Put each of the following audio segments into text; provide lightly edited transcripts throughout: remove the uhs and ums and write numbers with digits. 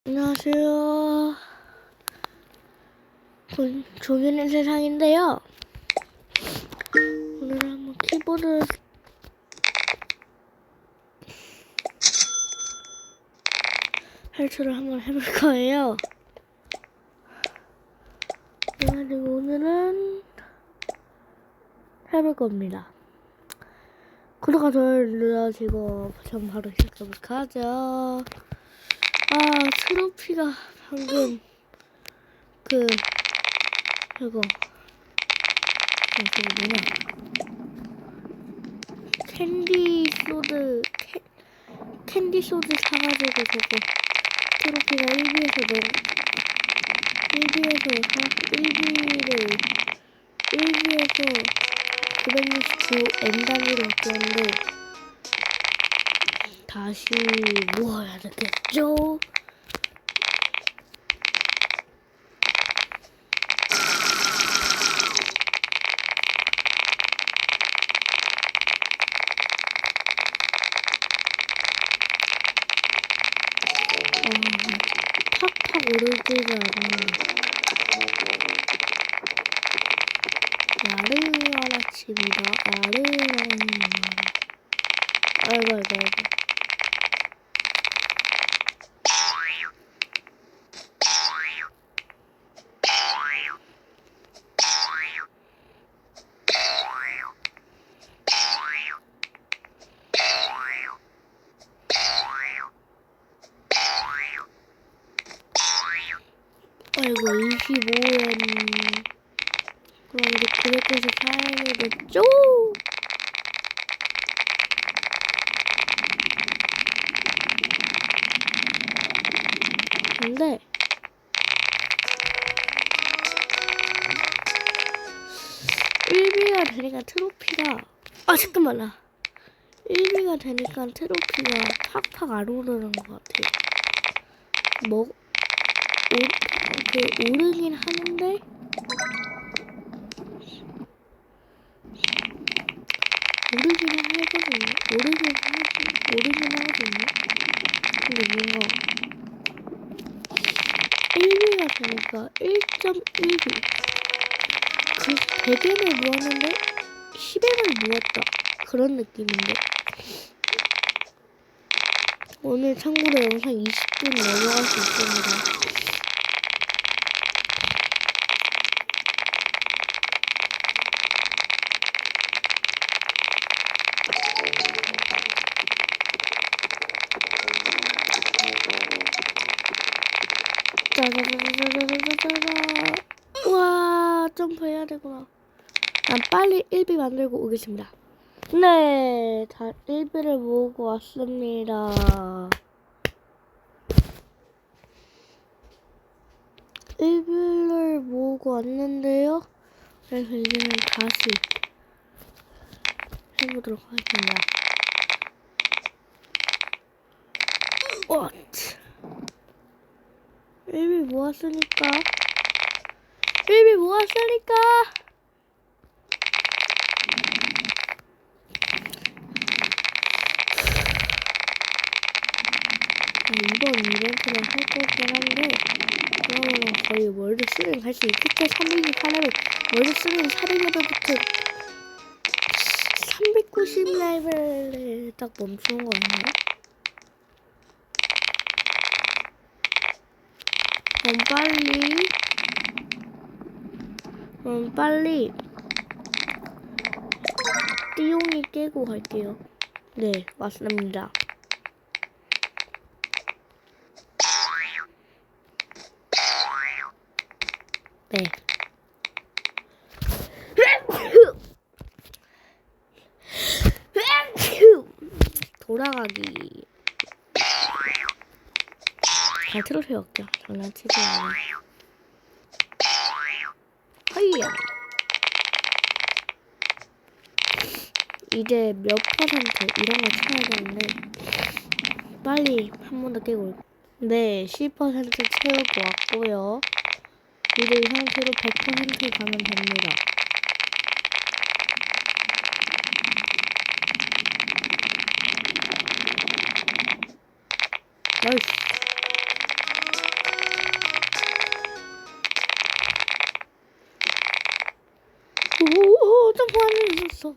안녕하세요. 종현의 세상인데요. 오늘은 한번 키보드 탈출을 한번 해볼 거예요. 그래가지고 오늘은 해볼 겁니다. 구독과 좋아요를 눌러주시고 전 바로 시작해볼까 하죠. 트로피가 방금 이거 뭐냐, 캔디 소드 사가지고 저거 트로피가 1비에서 969 N 단위로 바뀌었는데 다시 모아야 되겠죠? 팍팍 오르지가 않네. 야르아라칩니다. 아이고. 아이고 25엔. 그럼 이제 994엔 되겠죠? 근데 1비가 되니까 트로피가 잠깐만. 1비가 되니까 트로피가 팍팍 안 오르는 것 같아요. 오르긴 하는데 오르긴 하거든요. 근데 뭔가 1비가 되니까 1.1비 100엔을 모았는데 10엔을 모았다 그런 느낌인데. 오늘 참고로 영상 20분 넘어갈 수 있습니다. 짜자자자자자자자. 우와, 점프해야 되구나. 난 빨리 1비 만들고 오겠습니다. 네, 다 1비를 모으고 왔습니다. 1비를 모으고 왔는데요. 그래서 이제는 다시 해보도록 하겠습니다. What? 1비 모았으니까 이번 이벤트를 할 거긴 한데 그러면 거의 월드 3를 할 수 있겠죠. 328레벨 월드 3는 400레벨부터 390레벨에 딱 멈추는 거 아니에요? 그럼 빨리 띠용이 깨고 갈게요. 네, 맞습니다. 네. 돌아가기. 잘 틀어세요. 장난치지 마요. 허이야. 이제 몇 퍼센트 이런 거 쳐야 되는데 빨리 한 번 더 깨고 올게요. 네, 10% 채우고 왔고요. 이제 이 상태로 100% 가면 됩니다. 나이스. 점프하면서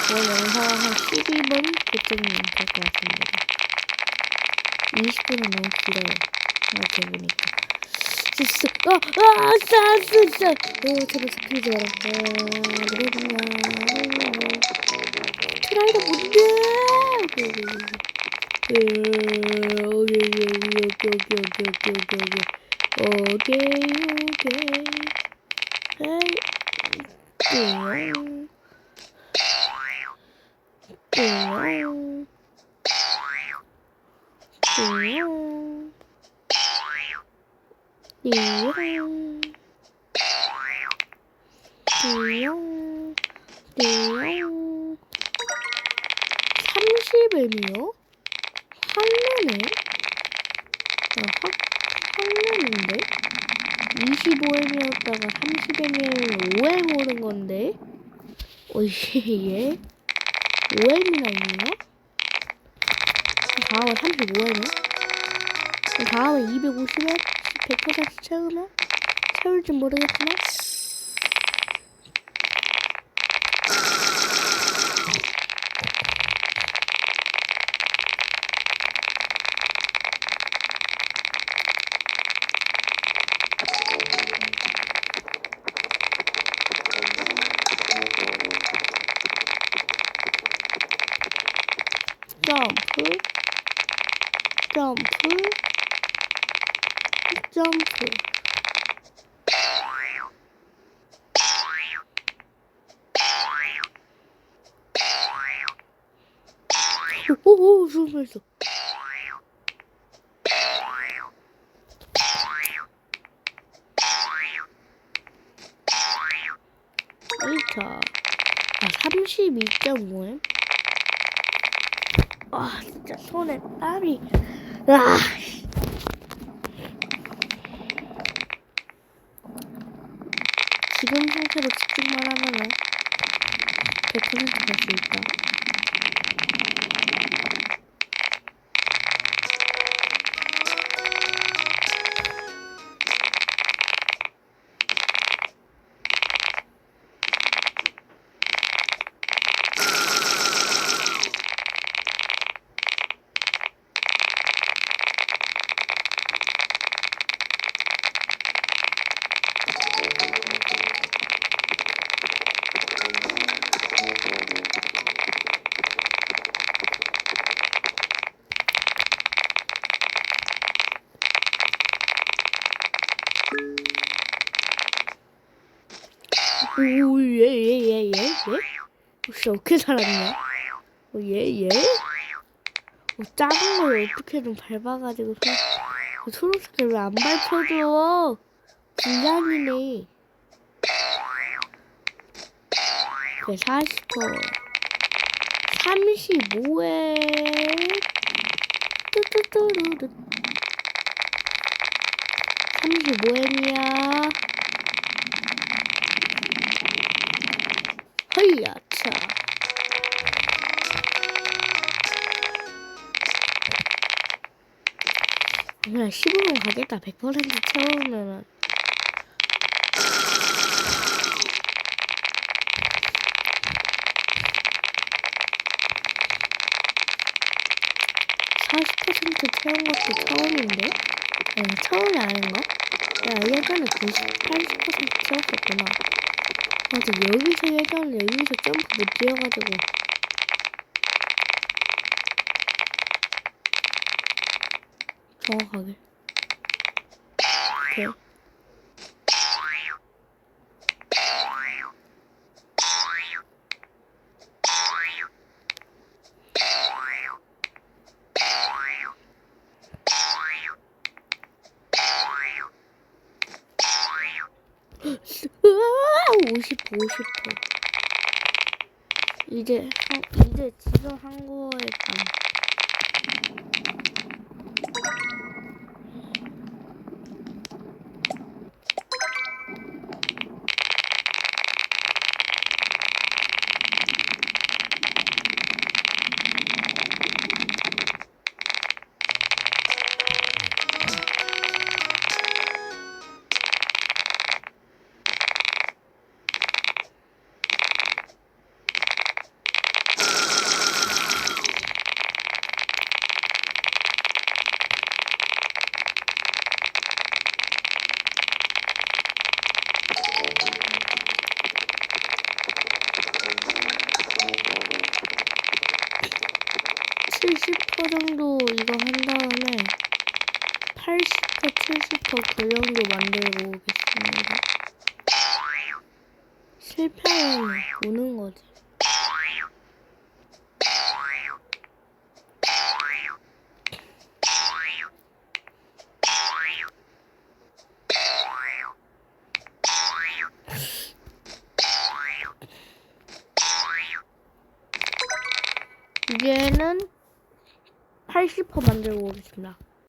저 영상 한 12분 그쯤 될 것 같습니다. 20분은 너무 길어요. 이렇게 보니까. 제발 잡히지 마라. 트라이더 못해. 띠용 30M이요? 할래네? 할래는데? 25M이었다가 30M이면 5M 오른 건데? 얘? 5M이나 있네요? 다음은 35M? 다음은 250M? 100% 채우면? 채울진 모르겠지만? 점프 오오오 숨었어. 아이차 32.5M? 진짜 손에 땀이 지금 상태로 집중만 하면은 100%갈 수 있다. 얘? 혹시 어떻게 살았냐? 얘? 작은 걸 어떻게든 밟아가지고 초록색을 왜 안 밟혀줘? 불량이네. 그래 40호 35에 뚜뚜뚜루루 35M이야. 허이야차. 그냥 15분 가겠다. 100% 채우면은. 채운 것도 처음인데? 처음이 아닌가? 예전에 80% 채웠었구나. 맞아, 예전에 여기서 점프 못 뛰어가지고. 정확하게. 오케이. 으아! 50%. 이제 지금 한 거에 반. 70% 정도 이거 한 다음에 80%, 70% 그 정도 만들고 오겠습니다. 실패하면 우는 거지. 이제는 80% 만들고 오겠습니다.